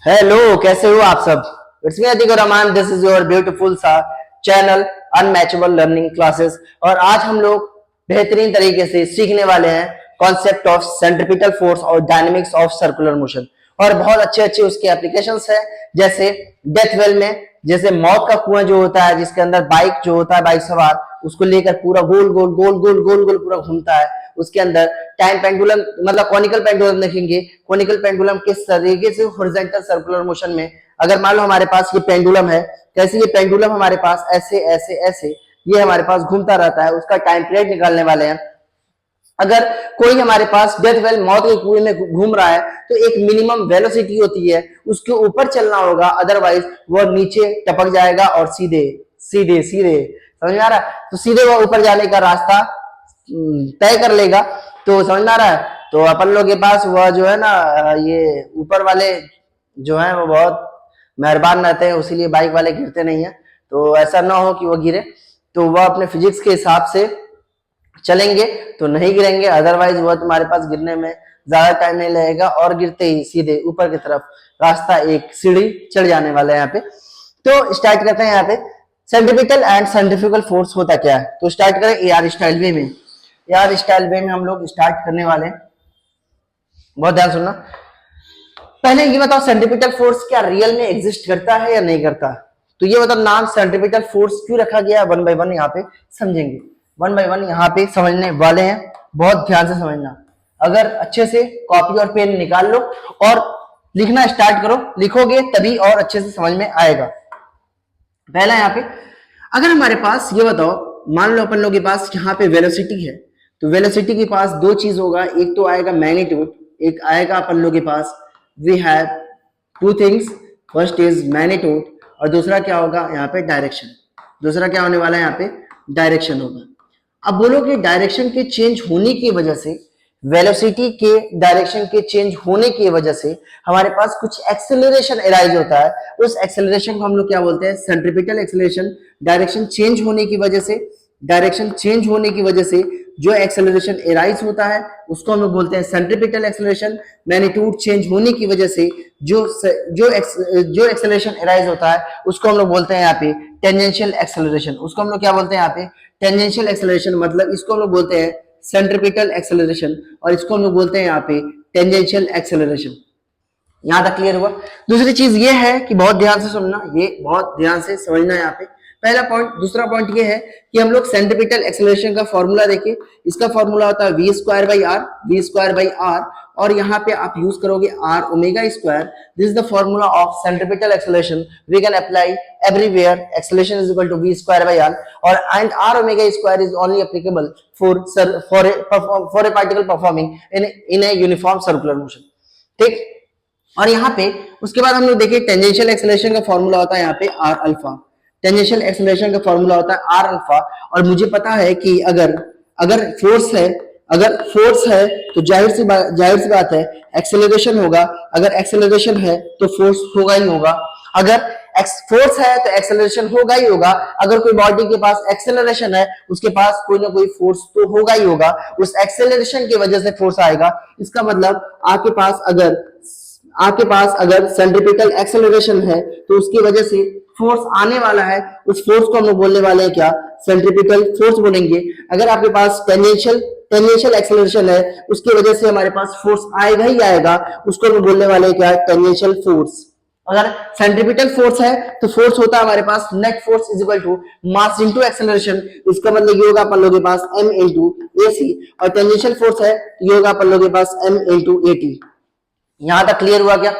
Hello, कैसे हो आप सब। It's me Atiq Rahman, this is your beautiful सा चैनल अनमैचेबल लर्निंग क्लासेस। और आज हम लोग बेहतरीन तरीके से सीखने वाले हैं कॉन्सेप्ट ऑफ सेंट्रिपिटल फोर्स और डायनेमिक्स ऑफ सर्कुलर मोशन। और बहुत अच्छे अच्छे उसके एप्लीकेशंस हैं, जैसे डेथ वेल में, जैसे मौत का कुआं जो होता है, जिसके अंदर बाइक जो होता है, बाइक सवार उसको लेकर पूरा गोल गोल गोल गोल गोल गोल पूरा घूमता है। उसके अंदर टाइम पेंडुलम, मतलब कॉनिकल पेंडुलम देखेंगे। कॉनिकल पेंडुलम किस तरीके से हॉरिजॉन्टल सर्कुलर मोशन में, अगर मान लो हमारे पास ये पेंडुलम है, कैसे ये पेंडुलम हमारे पास ऐसे ऐसे ऐसे ये हमारे पास घूमता रहता है, उसका टाइम पीरियड निकालने वाले हैं। अगर कोई हमारे पास डेथ वेल मौत के कुएं में घूम रहा है तो एक मिनिमम वेलोसिटी होती है, उसके ऊपर चलना होगा, अदरवाइज वो नीचे टपक जाएगा और सीधे सीधे सीधे, समझ में आ रहा है, तो सीधे वो ऊपर जाने का रास्ता तय कर लेगा। तो समझ में आ रहा है। तो अपन लोग के पास वह जो है ना, ये ऊपर वाले जो है वो बहुत मेहरबान रहते हैं, इसीलिए बाइक वाले गिरते नहीं है। तो ऐसा ना हो कि वो गिरे, तो वह अपने फिजिक्स के हिसाब से चलेंगे तो नहीं गिरेंगे, अदरवाइज वह तुम्हारे पास गिरने में ज्यादा टाइम नहीं लगेगा और गिरते ही सीधे ऊपर की तरफ रास्ता एक सीढ़ी चढ़ जाने वाला है यहाँ पे। तो स्टार्ट करते हैं यहाँ पे, सेंट्रिपिटल एंड सेंट्रिफ्यूगल फोर्स होता क्या है। तो स्टार्ट करें एआर स्टाइल वे में। एआर स्टाइल वे में हम लोग स्टार्ट करने वाले हैं, बहुत ध्यान सुनना। पहले ये बताओ, सेंट्रिपिटल फोर्स क्या रियल में एग्जिस्ट करता है या नहीं करता। तो ये मतलब नाम सेंट्रिपिटल फोर्स क्यों रखा गया है, वन बाय वन यहाँ पे समझेंगे, वन बाय वन यहाँ पे समझने वाले हैं, बहुत ध्यान से समझना। अगर अच्छे से कॉपी और पेन निकाल लो और लिखना स्टार्ट करो, लिखोगे तभी और अच्छे से समझ में आएगा। पहला यहाँ पे, अगर हमारे पास ये बताओ, मान लो अपन लोग के पास यहाँ पे वेलोसिटी है, तो वेलोसिटी के पास दो चीज होगा, एक तो आएगा मैग्नीट्यूड, एक आएगा अपन लोग के पास, we have two things, first is magnitude और दूसरा क्या होगा यहाँ पे डायरेक्शन। दूसरा क्या होने वाला है यहाँ पे, डायरेक्शन होगा। अब बोलो कि डायरेक्शन के चेंज होने की वजह से, वेलोसिटी के डायरेक्शन के चेंज होने की वजह से हमारे पास कुछ एक्सेलरेशन अराइज होता है। उस एक्सेलरेशन को हम लोग क्या बोलते हैं, सेंट्रिपिटल एक्सेलरेशन। डायरेक्शन चेंज होने की वजह से, डायरेक्शन चेंज होने की वजह से जो एक्सेलरेशन अराइज होता है उसको हम लोग बोलते हैं सेंट्रिपिटल एक्सेलरेशन। मैग्नीट्यूड चेंज होने की वजह से जो एक्सेलरेशन अराइज होता है उसको हम लोग बोलते हैं यहाँ पे टेंजेंशियल एक्सेलरेशन। उसको हम लोग क्या बोलते हैं यहाँ पे, टेंजेंशियल एक्सेलरेशन। मतलब इसको हम लोग बोलते हैं सेंट्रिपिटल एक्सेलरेशन और इसको हम लोग बोलते हैं यहाँ पे टेंजेंशियल एक्सेलरेशन। यहां तक क्लियर हुआ। दूसरी चीज ये है कि बहुत ध्यान से सुनना, ये बहुत ध्यान से समझना यहाँ पे, पहला पॉइंट। दूसरा पॉइंट ये है कि हम लोग सेंट्रिपिटल एक्सेलरेशन का फॉर्मूला देखें, इसका फॉर्मूला होता है V square by R, V square by R, और यहाँ पे आप यूज करोगे R omega square. This is the formula of centripetal acceleration, we can apply everywhere, acceleration is equal to V square by R, और and R omega square is only applicable for a particle performing in a uniform circular motion. ठीक। और यहाँ पे उसके बाद हम लोग देखिए टेंजेंशियल एक्सेलरेशन का फॉर्मूला होता है यहाँ पे आर अल्फा। टेंजेंशियल एक्सेलरेशन का फॉर्मूला होता है आर अल्फा। और मुझे पता है कि अगर फोर्स है तो जाहिर सी बात है एक्सेलरेशन होगा। अगर एक्सेलरेशन है तो फोर्स होगा ही होगा। अगर फोर्स है तो एक्सेलरेशन होगा ही होगा। अगर कोई बॉडी के पास एक्सेलरेशन है, उसके पास कोई ना कोई फोर्स तो होगा ही होगा। उस एक्सेलरेशन की वजह से फोर्स आएगा। इसका मतलब आपके पास अगर सेंट्रिपिटल एक्सेलरेशन है तो उसकी वजह से फोर्स आने वाला है। उस फोर्स को हम लोग बोलने वाले हैं क्या, सेंट्रिपिटल फोर्स बोलेंगे। अगर आपके पास टेंजेंशियल एक्सेलरेशन है, उसकी वजह से हमारे पास फोर्स आएगा ही आएगा, उसको हम बोलने वाले हैं क्या, टेंजेंशियल फोर्स। अगर सेंट्रिपिटल फोर्स है तो फोर्स होता है हमारे पास net force is equal to mass into acceleration. इसका मतलब ये होगा अपन लोगों के पास m इनटू ac। और टेंजेंशियल फोर्स है ये होगा अपन लोगों के पास m इनटू at। यहां तक क्लियर हुआ क्या।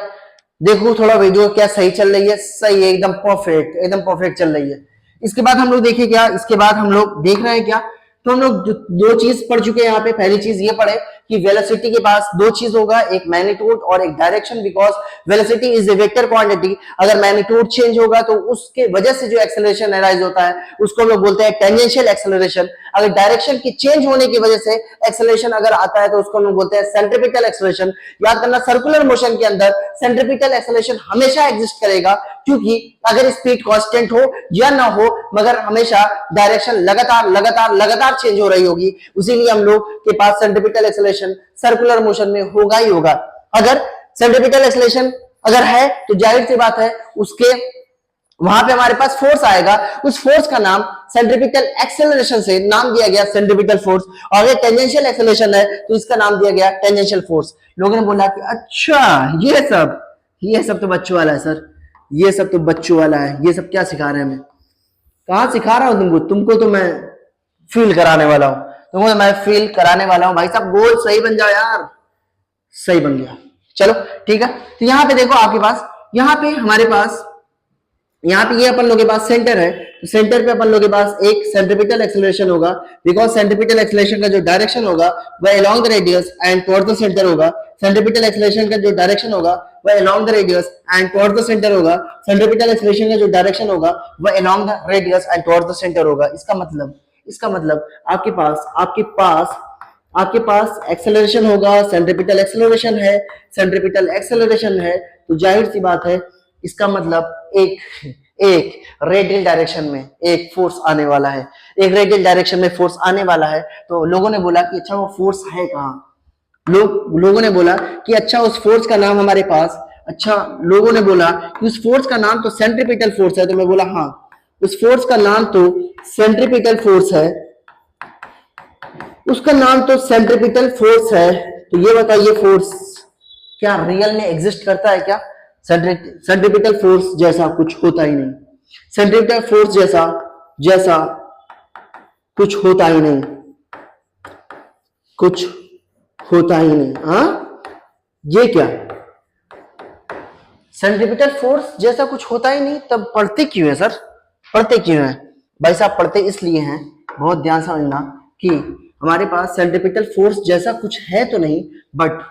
देखो थोड़ा वीडियो क्या सही चल रही है, सही है, एकदम परफेक्ट चल रही है। इसके बाद हम लोग देखिए क्या, इसके बाद हम लोग देख रहे हैं क्या, तो हम लोग दो चीज पढ़ चुके हैं यहाँ पे। पहली चीज ये पढ़े कि वेलोसिटी के पास दो चीज होगा, एक मैग्नीट्यूड और एक direction, because velocity is a vector quantity. अगर मैग्नीट्यूड चेंज होगा तो उसके वजह से जो एक्सेलरेशन अराइज होता है उसको हम लोग बोलते हैं टेंजेंशियल एक्सेलरेशन। अगर डायरेक्शन की चेंज होने की वजह से एक्सेलरेशन अगर आता है तो उसको हम लोग बोलते हैं सेंट्रिपिटल एक्सेलरेशन। याद करना, सर्कुलर मोशन के अंदर सेंट्रिपिटल एक्सेलरेशन हमेशा एग्जिस्ट करेगा, क्योंकि अगर स्पीड कांस्टेंट हो या ना हो, मगर हमेशा डायरेक्शन लगातार चेंज हो रही होगी। उसीलिए हम लोग के पास सेंट्रिपिटल एक्सेलरेशन सर्कुलर मोशन में होगा ही होगा। अगर सेंट्रिपिटल एक्सेलरेशन अगर है तो जाहिर सी बात है उसके वहां पे हमारे पास फोर्स आएगा, उस फोर्स का नाम सेंट्रीपिटल एक्सेलरेशन से नाम दिया गया सेंट्रीपिटल फोर्स, और अगर टेंजेंशियल एक्सेलरेशन है तो इसका नाम दिया गया टेंजेंशियल फोर्स। लोगों ने बोला कि अच्छा ये सब तो बच्चों वाला है सर, ये सब तो बच्चों वाला है, ये सब क्या सिखा रहे हैं? हमें कहाँ सिखा रहा हूं तुमको तो मैं फील कराने वाला हूं, तुमको तो मैं फील कराने वाला हूं। भाई साहब गोल सही बन जाओ यार। सही बन गया, चलो ठीक है। तो यहाँ पे देखो आपके पास, यहाँ पे हमारे पास, यहाँ पे ये अपन लोगों के पास सेंटर है, तो सेंटर पे अपन लोगों के पास एक सेंट्रीपिटल एक्सेलरेशन होगा, बिकॉज सेंट्रीपिटल एक्सेलरेशन का जो डायरेक्शन होगा वह along the radius and towards the centre होगा। सेंट्रीपिटल एक्सेलरेशन का जो डायरेक्शन होगा वह along the radius and towards the centre होगा। सेंट्रीपिटल एक्सेलरेशन का जो डायरेक्शन होगा वह along the radius and towards the centre होगा। इसका मतलब आपके पास एक्सेलरेशन होगा, सेंट्रीपिटल एक्सेलरेशन है, तो जाहिर सी बात है इसका मतलब एक रेडियल डायरेक्शन में एक फोर्स आने वाला है, एक रेडियल डायरेक्शन में फोर्स आने वाला है। तो लोगों ने बोला कि अच्छा वो फोर्स है कहाँ? लोगों ने बोला कि अच्छा उस फोर्स का नाम हमारे पास, अच्छा लोगों ने बोला कि उस फोर्स का नाम तो सेंट्रीपिटल फोर्स है, तो मैं बोला हाँ उस फोर्स का नाम तो सेंट्रीपिटल फोर्स है, उसका नाम तो सेंट्रीपिटल फोर्स है। तो ये बताइए फोर्स क्या रियल में एग्जिस्ट करता है क्या? सेंट्रीपिटल फोर्स जैसा कुछ होता ही नहीं, सेंट्रीपिटल फोर्स जैसा कुछ होता ही नहीं, हाँ ये क्या सेंट्रीपिटल फोर्स जैसा कुछ होता ही नहीं? तब पढ़ते क्यों है सर? पढ़ते क्यों है भाई साहब? पढ़ते इसलिए हैं, बहुत ध्यान समझना, कि हमारे पास सेंट्रीपिटल फोर्स जैसा कुछ है तो नहीं, बट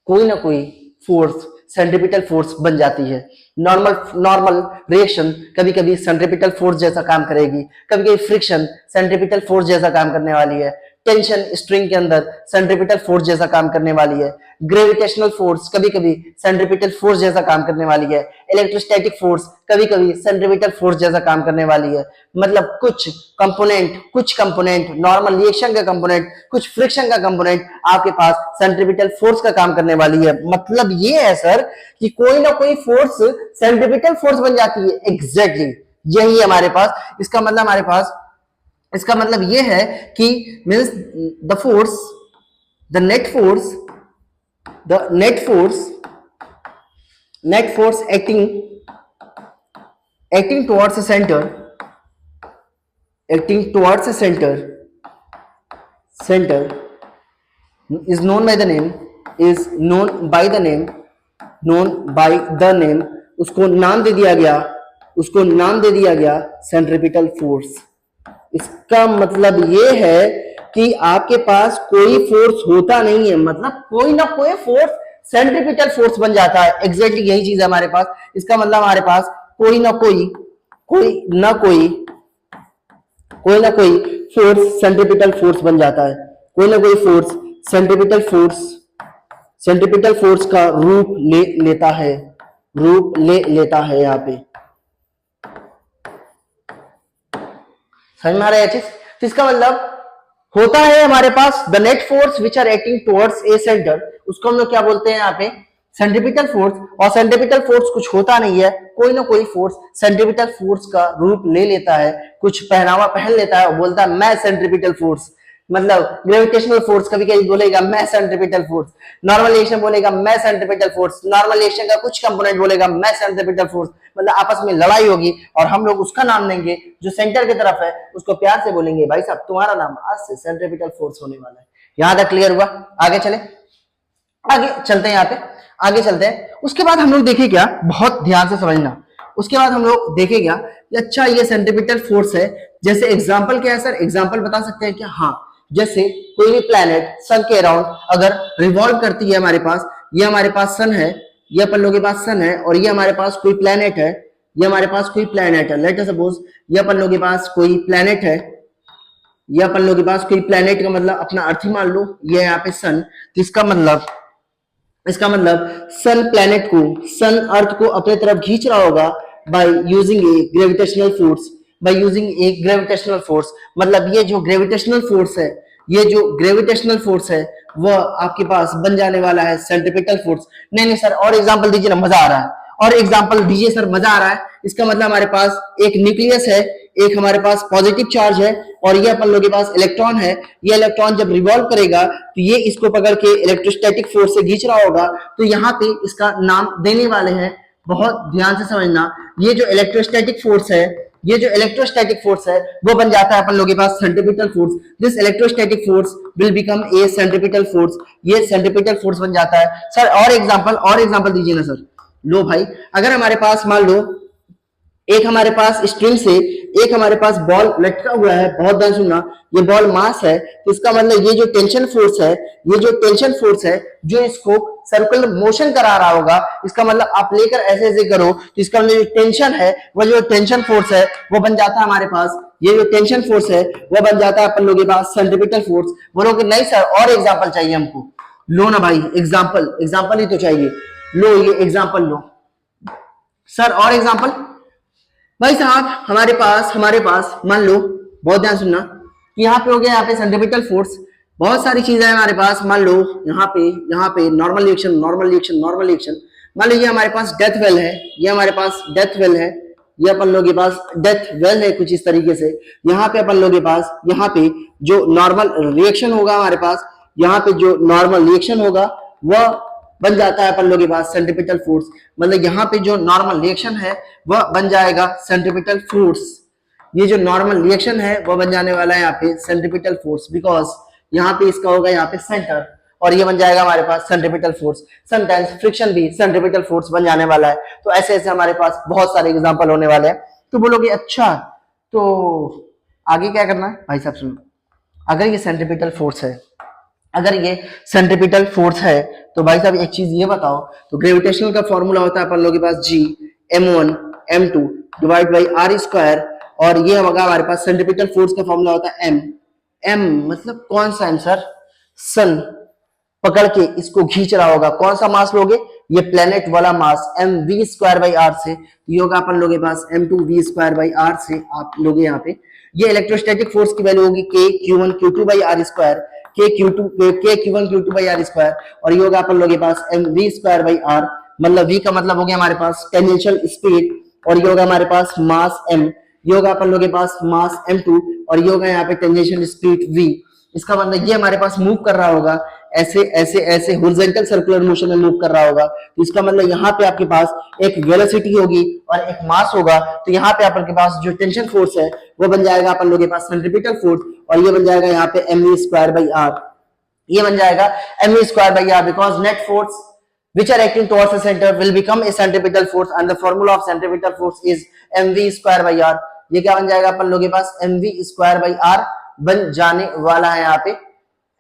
कोई ना कोई फोर्स सेंट्रीपिटल फोर्स बन जाती है। नॉर्मल रिएक्शन कभी कभी सेंट्रीपिटल फोर्स जैसा काम करेगी, कभी कभी फ्रिक्शन सेंट्रीपिटल फोर्स जैसा काम करने वाली है, टेंशन स्ट्रिंग के अंदर सेंट्रीपिटल फोर्स जैसा काम करने वाली है, ग्रेविटेशनल फोर्स कभी कभी सेंट्रीपिटल फोर्स जैसा काम करने वाली है, इलेक्ट्रोस्टैटिक फोर्स कभी कभी सेंट्रीपिटल फोर्स जैसा काम करने वाली है। मतलब कुछ कंपोनेंट नॉर्मल रिएक्शन का कंपोनेंट, कुछ फ्रिक्शन का कंपोनेंट आपके पास सेंट्रीपिटल फोर्स का काम करने वाली है। मतलब ये है सर कि कोई ना कोई फोर्स सेंट्रीपिटल फोर्स बन जाती है। एग्जैक्टली यही है हमारे पास। इसका मतलब ये है कि means the net force acting towards a center is known by the name, उसको नाम दे दिया गया सेंट्रीपिटल फोर्स। इसका मतलब ये है कि आपके पास कोई फोर्स होता नहीं है, मतलब कोई ना कोई फोर्स सेंट्रीपिटल फोर्स बन जाता है। एग्जैक्टली यही चीज है हमारे पास। इसका मतलब हमारे पास कोई ना कोई फोर्स सेंट्रीपिटल फोर्स बन जाता है, कोई ना कोई फोर्स सेंट्रीपिटल फोर्स का रूप ले लेता है यहाँ पे। समझ में आ रहा है चीज? तो इसका मतलब होता है हमारे पास the net force which are acting towards a centre, उसको हम लोग क्या बोलते हैं यहाँ पे? Centripetal force. और सेंट्रीपिटल फोर्स कुछ होता नहीं है, कोई ना कोई फोर्स सेंट्रीपिटल फोर्स का रूप ले लेता है, कुछ पहनावा पहन लेता है और बोलता है मैं सेंट्रीपिटल फोर्स। मतलब ग्रेविटेशनल फोर्स कभी कभी बोलेगा मैं सेंट्रीपिटल फोर्स, नॉर्मल रिएक्शन बोलेगा मैं सेंट्रीपिटल फोर्स, नॉर्मल रिएक्शन का कुछ कंपोनेंट बोलेगा मैं सेंट्रीपिटल फोर्स। मतलब आपस में लड़ाई होगी और हम लोग उसका नाम देंगे जो सेंटर की तरफ है, उसको प्यार से बोलेंगे भाई साहब तुम्हारा नाम आज से सेंट्रीपिटल फोर्स होने वाला है। यहां तक क्लियर हुआ? आगे चलते हैं, यहाँ पे आगे चलते हैं। उसके बाद हम लोग देखें क्या, बहुत ध्यान से समझना, उसके बाद हम लोग देखें क्या कि अच्छा ये सेंट्रीपिटल फोर्स है। जैसे एग्जांपल क्या है सर? एग्जांपल बता सकते हैं क्या? हाँ, जैसे कोई भी प्लैनेट सन के अराउंड अगर रिवॉल्व करती है, हमारे पास ये हमारे पास सन है, ये अपन लोगों के पास सन है, और ये हमारे पास कोई प्लैनेट है, ये हमारे पास कोई प्लैनेट है। लेट अस सपोज ये अपन लोगों के पास कोई प्लैनेट है, ये अपन लोगों के पास कोई प्लैनेट का मतलब अपना अर्थ ही मान लो, ये यहाँ पे सन। तो इसका मतलब सन अर्थ को अपने तरफ खींच रहा होगा by using A gravitational force. मतलब ये जो ग्रेविटेशनल फोर्स है, ये जो ग्रेविटेशनल फोर्स है वो आपके पास बन जाने वाला है सेंट्रीपिटल फोर्स। नहीं नहीं सर, और एग्जांपल दीजिए ना, मजा आ रहा है, और एग्जांपल दीजिए सर, मजा आ रहा है। इसका मतलब हमारे पास एक न्यूक्लियस है, एक हमारे पास पॉजिटिव चार्ज है, और ये अपन लोगों के पास इलेक्ट्रॉन है। ये इलेक्ट्रॉन जब रिवॉल्व करेगा तो ये इसको पकड़ के इलेक्ट्रोस्टैटिक फोर्स से खींच रहा होगा, तो यहाँ पे इसका नाम देने वाले हैं, बहुत ध्यान से समझना। ये जो इलेक्ट्रोस्टैटिक फोर्स है, ये जो इलेक्ट्रोस्टैटिक फोर्स है वो बन जाता है अपन लोगों के पास centripetal force. This electrostatic force will become a centripetal force. ये सेंट्रीपिटल फोर्स बन जाता है सर। और एग्जांपल दीजिए ना सर। लो भाई, अगर हमारे पास मान लो एक हमारे पास स्ट्रिंग से एक हमारे पास बॉल लटका हुआ है, बहुत ध्यान सुनना, ये बॉल मास है, तो इसका मतलब ये जो टेंशन फोर्स है, ये जो टेंशन फोर्स है जो इसको सर्कुलर मोशन करा रहा होगा, इसका मतलब आप लेकर ऐसे ऐसे करो तो इसका मतलब जो टेंशन है, वो जो टेंशन फोर्स है वो बन जाता है हमारे पास, ये जो टेंशन फोर्स है वो बन जाता है अपन लोगों के पास सेंट्रीपिटल फोर्स। बोलोगे नहीं सर और एग्जाम्पल चाहिए हमको। लो ना भाई, एग्जाम्पल ही तो चाहिए। लो ये एग्जाम्पल लो सर, और एग्जाम्पल। भाई साहब हमारे पास मान लो, बहुत ध्यान सुनना, कि यहाँ पे हो गया, यहाँ पे सेंट्रीपिटल फोर्स, बहुत सारी चीजें हैं हमारे पास। मान लो यहाँ पे नॉर्मल रिएक्शन। मान लो ये हमारे पास डेथ वेल है, ये हमारे पास डेथ वेल है, ये अपन लोगों के पास डेथ वेल है कुछ इस तरीके से। यहाँ पे अपन लोगों के पास, यहाँ पे जो नॉर्मल रिएक्शन होगा हमारे पास, यहाँ पे जो नॉर्मल रिएक्शन होगा वह बन जाता है अपन लोगों के पास सेंट्रीपिटल फोर्स। मतलब यहाँ पे जो नॉर्मल रिएक्शन है वह बन जाएगा सेंट्रीपिटल फोर्स। ये जो नॉर्मल रिएक्शन है वह बन जाने वाला है यहाँ पे सेंट्रीपिटल फोर्स, बिकॉज यहाँ पे इसका होगा यहाँ पे सेंटर, और ये बन जाएगा हमारे पास सेंट्रीपिटल फोर्स। समटाइम्स फ्रिक्शन भी सेंट्रीपिटल फोर्स बन जाने वाला है। तो ऐसे ऐसे हमारे पास बहुत सारे एग्जाम्पल होने वाले हैं। तो बोलोगे अच्छा तो आगे क्या करना है? भाई साहब सुनो, अगर ये सेंट्रीपिटल फोर्स है, तो भाई साहब एक चीज ये बताओ, तो ग्रेविटेशनल का फॉर्मूला होता है अपन लोगों के पास G m1 m2 divide by r square, और ये होगा हमारे पास सेंट्रीपिटल फोर्स का फॉर्मूला होता है m मतलब कौन सा m सर? सन पकड़ के इसको खींच रहा होगा। कौन सा मास लोगे? ये प्लेनेट वाला मास mv स्क्वायर बाई r से, ये होगा अपन लोगों के पास m2v स्क्वायर बाई r से आप लोगे यहाँ पे। ये इलेक्ट्रोस्टैटिक फोर्स की वैल्यू होगी k q1 q2 by r square, k q1 q2 by r square, और ये होगा अपन लोगों के पास mv स्क्वायर बाई r। मतलब v का मतलब हो गया हमारे पास टेंजेंशियल स्पीड, और ये होगा हमारे पास मास m, ये होगा अपन लोगों के पास मास m2, और ये होगा यहाँ पे टेंजेंशियल स्पीड v। इसका मतलब ये हमारे पास मूव कर रहा होगा ऐसे ऐसे ऐसे हॉरिजॉन्टल सर्कुलर मोशन में मूव कर रहा होगा। तो इसका मतलब यहाँ पे आपके पास एक वेलोसिटी होगी और एक मास होगा। तो यहाँ पे अपन के पास जो टेंशन फोर्स है वो बन जाएगा अपन लोगों के पास सेंट्रीपिटल फोर्स, और ये बन जाएगा यहाँ पे mv स्क्वायर बाई r। ये बन जाएगा mv square by r because net force which are acting towards the center will become a centripetal force and the formula of centripetal force is mv square by r। ये क्या बन जाएगा अपन लोगों के पास mv square by r बन जाने वाला है यहाँ पे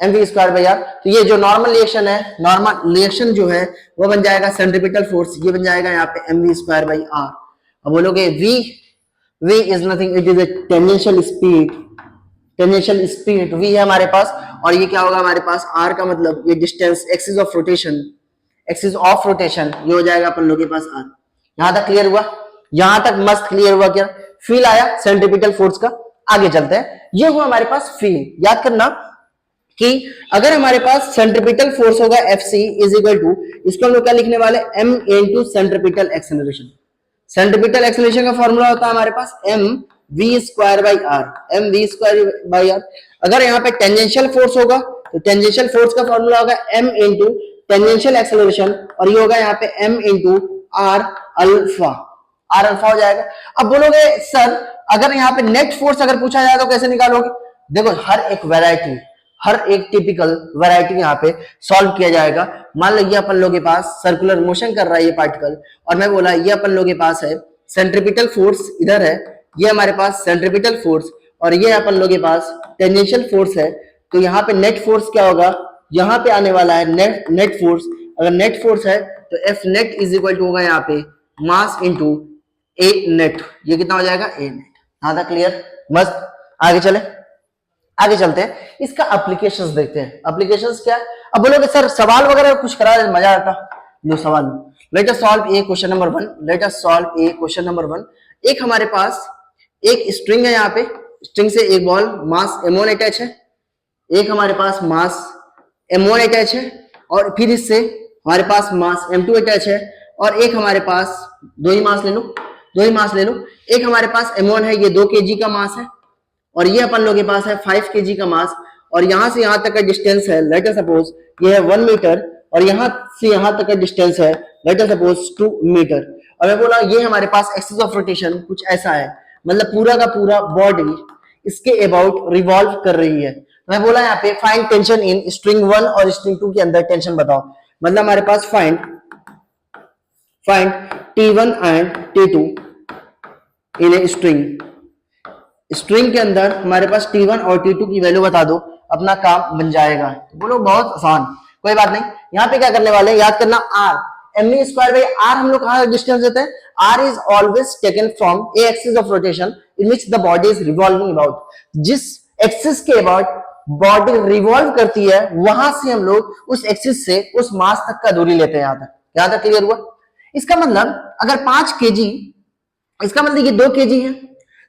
mv स्क्वायर बाई r। तो ये जो नॉर्मल रिएक्शन है, नॉर्मल रिएक्शन जो है वो बन जाएगा सेंट्रीपिटल फोर्स, ये बन जाएगा यहाँ पे mv स्क्वायर बाई r। अब बोलोगे v is nothing, it is a tangential speed v है हमारे पास, और ये क्या होगा हमारे पास r का मतलब ये डिस्टेंस एक्सिस ऑफ रोटेशन, ये हो जाएगा अपन लोगों के पास r। यहां तक क्लियर हुआ? यहां तक मस्त क्लियर हुआ? क्या फील आया सेंट्रीपिटल फोर्स का? आगे चलते हैं। ये हुआ हमारे पास फील। याद करना कि अगर हमारे पास सेंट्रीपिटल फोर्स होगा Fc इज इक्वल टू, इसको हम लोग क्या लिखने वाले? m into centripetal acceleration. Centripetal acceleration का फॉर्मूला होता है हमारे पास mv स्क्वायर बाई r। अगर यहाँ पे टेंजेंशियल फोर्स होगा तो टेंजेंशियल फोर्स का फॉर्मूला होगा m इनटू टेंजेंशियल एक्सेलरेशन, और ये होगा यहाँ पे m इनटू r अल्फा हो जाएगा। अब बोलोगे सर अगर यहाँ पे नेट फोर्स अगर पूछा जाए तो कैसे निकालोगे? देखो हर एक टिपिकल वैरायटी यहाँ पे सॉल्व किया जाएगा। मान लो ये अपन लोगों के पास सर्कुलर मोशन कर रहा है ये पार्टिकल, और मैं बोला ये अपन लोगों के पास है सेंट्रीपिटल फोर्स, इधर है ये हमारे पास सेंट्रीपिटल फोर्स, और ये अपन लोगों के पास टेंजेंशियल फोर्स है। तो यहाँ पे नेट फोर्स क्या होगा? यहाँ पे आने वाला है नेट फोर्स। अगर नेट फोर्स है तो F net is equal to होगा यहाँ पे मास इंटू ए नेट। ये कितना हो जाएगा? ए नेट। यहाँ तक क्लियर? मस्त। आगे चलते हैं, इसका एप्लीकेशंस देखते हैं। एप्लीकेशंस क्या है? अब बोलोगे सर सवाल वगैरह कुछ करा दे मजा आता। लो सवाल, लेट अस सॉल्व ए क्वेश्चन नंबर 1। एक हमारे पास एक स्ट्रिंग है, यहाँ पे स्ट्रिंग से एक बॉल मास m1 अटैच है, एक हमारे पास मास m1 अटैच है, और फिर इससे हमारे पास मास m2 अटैच है, और एक हमारे पास दो ही मास ले लो, एक हमारे पास m1 है, ये 2 kg का मास है, और ये अपन लोगों के पास है 5 kg का मास, और यहां से यहां तक का डिस्टेंस है लेट अस सपोज ये है 1 मीटर, और यहां से यहां तक का डिस्टेंस है लेट अस सपोज 2 मीटर। और मैं बोला ये हमारे पास एक्सिस ऑफ रोटेशन कुछ ऐसा है, मतलब पूरा का पूरा बॉडी इसके अबाउट रिवॉल्व कर रही है। मैं बोला यहाँ पे फाइंड टेंशन इन स्ट्रिंग 1 और स्ट्रिंग 2 के अंदर टेंशन बताओ, मतलब हमारे पास find T1 and T2 in a string के अंदर हमारे पास T1 और T2 की वैल्यू बता दो, अपना काम बन जाएगा। तो बोलो बहुत आसान, कोई बात नहीं। यहाँ पे क्या करने वाले हैं, याद करना r mv square by r हम लोग कहाँ डिस्टेंस देते हैं, r is always taken from A axis of rotation in which the body is revolving about. जिस एक्सिस के अबाउट बॉडी रिवॉल्व करती है वहां से हम लोग उस एक्सिस से उस मास तक का दूरी लेते हैं। यहां तक क्लियर हुआ? इसका मतलब अगर 5 kg, इसका मतलब ये 2 kg है,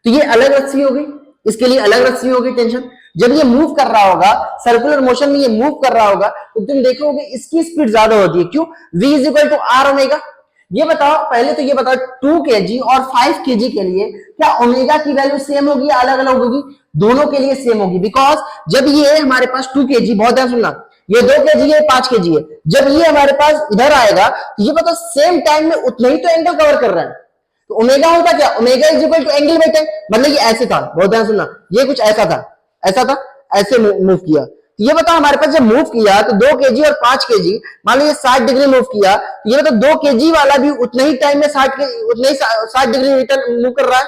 तो ये अलग रस्सी होगी, इसके लिए अलग रस्सी होगी टेंशन। जब ये मूव कर रहा होगा सर्कुलर मोशन में, ये मूव कर रहा होगा तो तुम देखोगे इसकी स्पीड ज्यादा होती है। क्यों? v is equal to R omega. ये बताओ पहले तो ये बताओ 2 kg और 5 kg के लिए क्या ओमेगा की वैल्यू सेम होगी या अलग अलग होगी? दोनों के लिए सेम होगी, बिकॉज जब ये हमारे पास 2 kg, बहुत ध्यान सुनना, ये 2 kg है, 5 kg है, जब ये हमारे पास इधर आएगा तो ये बताओ सेम टाइम में उतना ही तो एंगल कवर कर रहा है। तो ओमेगा होता क्या? Omega is equal to angle by time. मतलब ये ऐसे था, बहुत ध्यान सुनना, ये कुछ ऐसा था, ऐसे मूव किया। तो ये बताओ हमारे पास जब मूव किया तो 2 kg और 5 kg, मान लो ये 60 डिग्री मूव किया, तो ये बताओ 2 kg वाला भी उतने ही टाइम में 60 डिग्री रिटर्न मूव कर रहा है,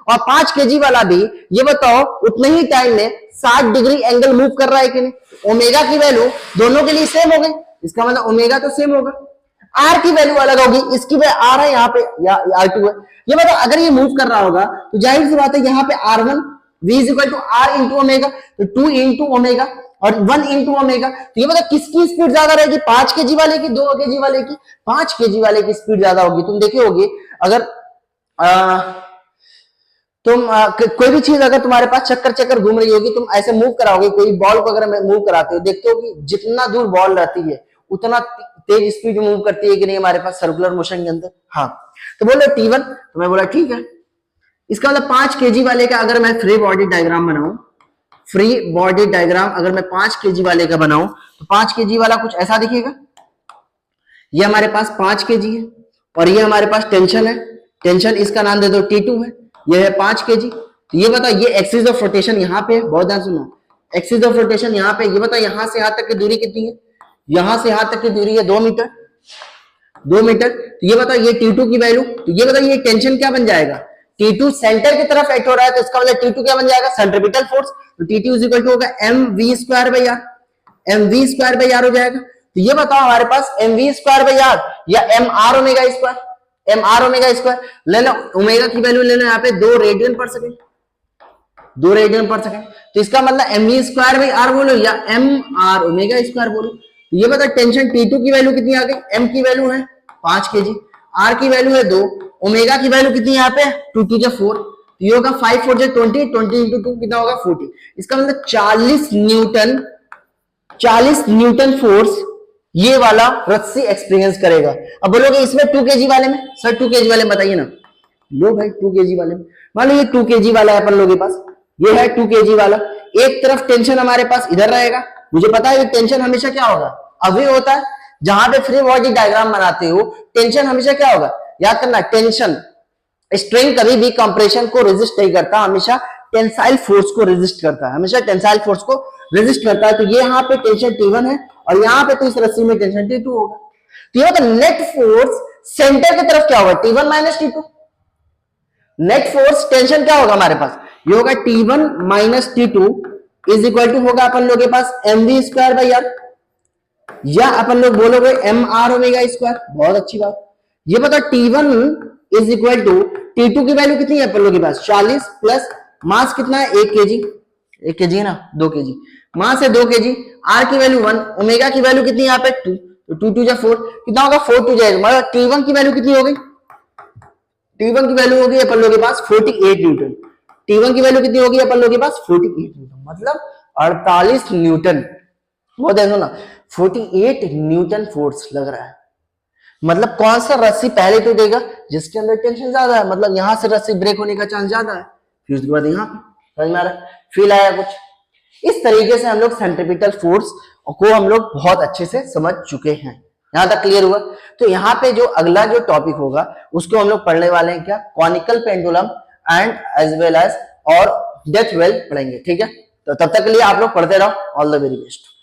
और 5 kg वाला भी ये बताओ उतने ही टाइम में 60 डिग्री एंगल मूव कर रहा है कि नहीं? ओमेगा की वैल्यू दोनों के लिए सेम हो गई, इसका मतलब ओमेगा तो सेम होगा। आर की वैल्यू अलग होगी, इसकी वैल्यू आर है यहाँ पे या R2 है। ये बताओ अगर ये मूव कर रहा होगा तो जाहिर सी बात है यहाँ पे R1 v is equal to R into omega, तो 2 इंटू ओमेगा और 1 इंटू ओमेगा। तो ये बताओ किसकी स्पीड ज्यादा रहेगी, 5 kg वाले की, 2 kg वाले की? 5 kg वाले की स्पीड ज्यादा होगी। तुम देखे होगे अगर तुम कोई भी चीज अगर तुम्हारे पास चक्कर घूम रही होगी, तुम ऐसे मूव कराओगे, कोई बॉल को अगर मूव कराते हो, देखते हो कि जितना दूर बॉल रहती है उतना तेज स्पीड मूव करती है कि नहीं हमारे पास सर्कुलर मोशन के अंदर? हाँ। तो बोलो T1, तो मैं बोला ठीक है। इसका मतलब 5 kg वाले का अगर मैं फ्री बॉडी डायग्राम बनाऊं, अगर मैं 5 kg वाले का बनाऊं तो 5 kg वाला कुछ ऐसा दिखेगा। ये हमारे पास 5 kg है और ये हमारे पास टेंशन है, टेंशन इसका नाम दे दो T2 है, ये है 5 kg। तो ये बताओ ये एक्सिस ऑफ रोटेशन यहाँ पे, बहुत ध्यान सुनो, एक्सिस ऑफ रोटेशन यहाँ पे, ये बताओ यहां से यहां तक की दूरी कितनी है? यहां से यहां तक की दूरी है 2 मीटर। तो ये बताओ ये T2 की वैल्यू, तो ये बताओ ये टेंशन क्या बन जाएगा? T2 सेंटर की तरफ एक्ट हो रहा है, तो इसका मतलब T2 क्या बन जाएगा? Centripetal force. तो T2 इज इक्वल टू होगा mv स्क्वायर बाई आर हो जाएगा। तो ये बताओ हमारे पास mv स्क्वायर बाई आर या mr ओमेगा स्क्वायर ले लो, ओमेगा की वैल्यू ले लो यहाँ पे 2 रेडियन पर सेकेंड, तो इसका मतलब mv स्क्वायर बाई आर बोलो या mr ओमेगा स्क्वायर बोलो। ये बता टेंशन T2 की वैल्यू कितनी आ गई? m की वैल्यू है 5 kg, r की वैल्यू है 2, ओमेगा की वैल्यू कितनी यहाँ पे 2 2 जा 4, तो ये होगा 5 4 जा 20, 20 into 2 कितना होगा 40। इसका मतलब 40 न्यूटन फोर्स ये वाला रस्सी एक्सपीरियंस करेगा। अब बोलोगे इसमें 2 kg वाले में, सर 2 kg वाले बताइए ना। लो भाई 2 kg वाले में, मान लो ये 2 kg वाला है अपन लोगों के पास, ये है 2 kg वाला, एक तरफ टेंशन हमारे पास इधर रहेगा, मुझे पता है ये टेंशन हमेशा क्या होगा? अभी होता है। जहां पे फ्री बॉडी डायग्राम बनाते हो टेंशन हमेशा क्या होगा? याद करना, टेंशन स्ट्रिंग कभी भी कंप्रेशन को रेजिस्ट नहीं करता, हमेशा टेंसाइल फोर्स को रेजिस्ट करता है, तो ये यहाँ पे टेंशन T1 है और यहाँ पे तो इस रस्सी में टेंशन T2 होगा। तो ये नेट फोर्स सेंटर की तरफ क्या होगा? T1 minus T2। Net force tension क्या होगा हमारे पास? ये होगा T1 minus T2 is equal to होगा अपन लोग के पास mv स्क्वायर बाई आर, या अपन लोग बोलोगे mr ओमेगा स्क्वायर। बहुत अच्छी बात। ये बताओ T1 is equal to T2 की वैल्यू कितनी है अपन लोग के पास? 40 प्लस मास कितना है? 1 kg है ना, 2 kg मास है, 2 kg, r की वैल्यू 1, ओमेगा की वैल्यू कितनी है यहाँ पे 2, तो 2 2 जा 4 कितना होगा? 4 2 जाएगा। मतलब T1 की वैल्यू कितनी हो गई? T1 की वैल्यू होगी अपन लोग के पास 48 न्यूटन। T1 की वैल्यू कितनी होगी अपन लोग के पास? 48 न्यूटन। मतलब 48 न्यूटन, वो देखो ना 48 न्यूटन फोर्स लग रहा है। मतलब कौन सा रस्सी पहले टूटेगा? जिसके अंदर टेंशन ज्यादा है, मतलब यहां से रस्सी ब्रेक होने का चांस ज्यादा है, फिर उसके बाद यहाँ पे समझ में आ रहा है? फील आया कुछ? इस तरीके से हम लोग सेंट्रीपिटल फोर्स को हम लोग बहुत अच्छे से समझ चुके हैं। यहां तक क्लियर हुआ? तो यहाँ पे जो अगला जो टॉपिक होगा उसको हम लोग पढ़ने वाले हैं क्या? Conical pendulum and as well as और डेथ वेल पढ़ेंगे, ठीक है? तो तब तक के लिए आप लोग पढ़ते रहो। All the very best.